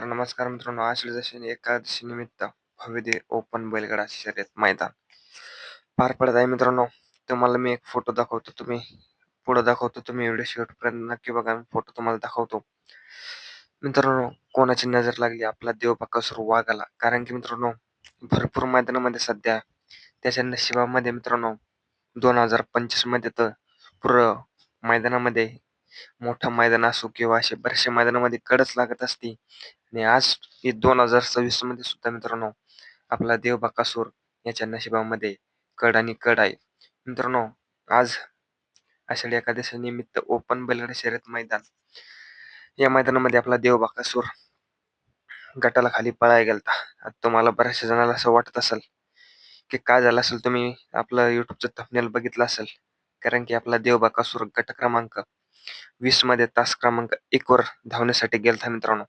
तर नमस्कार मित्रांनो, आषाढी एकादशी निमित्त भव्य ओपन बैलगाडा शर्यत मैदान पार पडत आहे मित्रांनो. तुम्हाला मी एक फोटो दाखवतो, तुम्ही पुढे दाखवतो, तुम्ही व्हिडिओ शेवटपर्यंत नक्की बघा. मी फोटो तुम्हाला दाखवतो. मित्रांनो, कोणाची नजर लागली? आपला देव बकासूर वाघाला. कारण की मित्रांनो, भरपूर मैदानामध्ये सध्या त्याच्या नशिबामध्ये मित्रांनो 2025 मध्ये तर पुरं मैदानामध्ये मोठं मैदान असो किंवा असे बरेचशा मैदानामध्ये कडच लागत असते. आणि आज 2026 मध्ये सुद्धा मित्रांनो, आपला देव बकासूर याच्या नशिबामध्ये कड आणि कड आहे. मित्रांनो, आज आषाढी एकादशी निमित्त ओपन बैलगाडी शर्यत मैदान, या मैदानामध्ये आपला देव बकासूर गटाला खाली पळायला गेलता. आता तुम्हाला बऱ्याचशा जणांना असं वाटत असेल की काय झालं असेल, तुम्ही आपलं युट्यूबचं थंबनेल बघितलं असेल. कारण की आपला देव बकासूर गट क्रमांक 20 मध्ये तास क्रमांक 1 वर धावण्यासाठी गेलता मित्रांनो.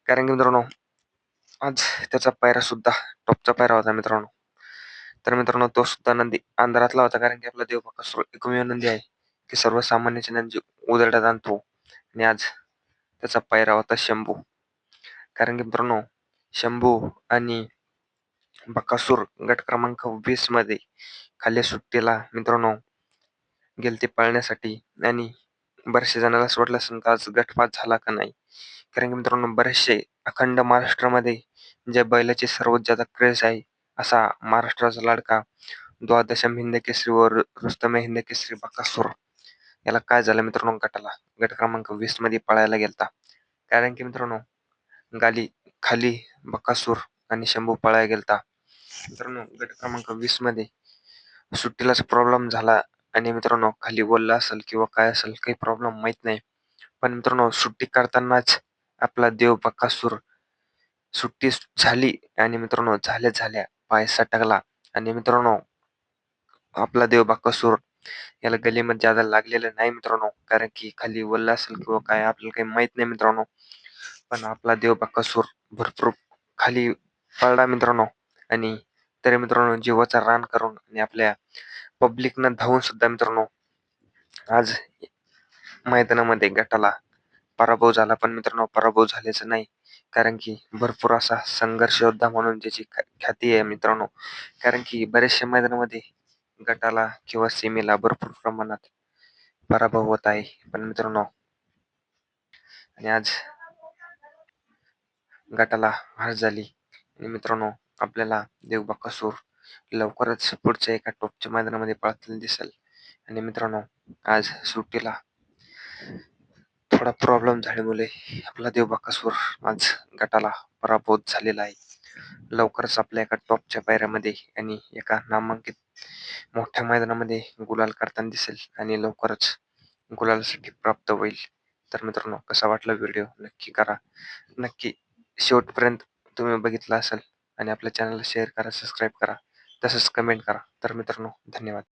कारण की मित्रांनो, आज त्याचा पायरा सुद्धा टॉपचा पायरा होता मित्रांनो. तर मित्रांनो, तो सुद्धा नंदी अंधारातला होता. कारण की आपला देव बकासूर एकमेव नंदी आहे की सर्वसामान्याची नंदी उजेडात आणतो. आणि आज त्याचा पायरा होता शंभू. कारण की मित्रांनो, शंभू आणि बकासूर गट क्रमांक 20 मध्ये खाली सुट्टीला मित्रांनो गेलते पळण्यासाठी. आणि बऱ्याचशा जणांना असं वाटलं असेल का आज गटपात झाला का नाही. कारण की मित्रांनो, बरेचसे अखंड महाराष्ट्रामध्ये ज्या बैलाची सर्वात जास्त क्रेज आहे, असा महाराष्ट्राचा लाडका द्वादशम हिंद केसरी व रुस्तम हिंद केसरी बकासूर याला काय झालं मित्रांनो, गट क्रमांक 20 मध्ये पळायला गेलता. कारण की मित्रांनो, गाली खाली बकासूर आणि शंभू पळायला गेलता. मित्रांनो, गट क्रमांक 20 मध्ये सुट्टीलाच प्रॉब्लेम झाला. आणि मित्रांनो, खाली बोलला असेल किंवा काय असेल, काही प्रॉब्लेम माहित नाही. पण मित्रांनो, सुट्टी करतानाच आपला देव बकासूर सुट्टी झाली आणि मित्रांनो झाल्या झाल्या पाय सटकला. आणि मित्रांनो, आपला देव बकासूर याला गलीमध्ये ज्यादा लागलेलं नाही मित्रांनो. कारण की खाली वल्ला असेल किंवा काय आपल्याला काही माहित नाही मित्रांनो. पण आपला देव बकासूर भरपूर खाली पडला मित्रांनो. आणि तरी मित्रांनो, जीवाचा रान करून आणि आपल्या पब्लिकनं धावून सुद्धा मित्रांनो आज मैदानामध्ये गटाला पराभव झाला. पण मित्रांनो, पराभव झाल्याचा नाही. कारण की भरपूर असा संघर्ष योद्धा म्हणून ज्याची ख्याती आहे मित्रांनो. कारण की बऱ्याचशा मैदानामध्ये गटाला किंवा सीमेला भरपूर प्रमाणात पराभव होत आहे. पण मित्रांनो, आणि आज गटाला हार झाली. आणि मित्रांनो, आपल्याला देव बकासूर लवकरच पुढच्या एका टॉपच्या मैदानामध्ये पळताना दिसेल. आणि मित्रांनो, आज सुट्टीला थोडा प्रॉब्लेम झाल्यामुळे आपला देव बकासूर आज गटाला पराभूत झालेला आहे. लवकरच आपल्या एका टॉपच्या पायऱ्यामध्ये आणि एका नामांकित मोठ्या मैदानामध्ये गुलाल करताना दिसेल. आणि लवकरच गुलालासाठी प्राप्त होईल. तर मित्रांनो, कसा वाटला व्हिडिओ नक्की करा. नक्की शेवटपर्यंत तुम्ही बघितला असेल. आणि आपल्या चॅनलला शेअर करा, सबस्क्राईब करा, तसंच कमेंट करा. तर मित्रांनो, धन्यवाद.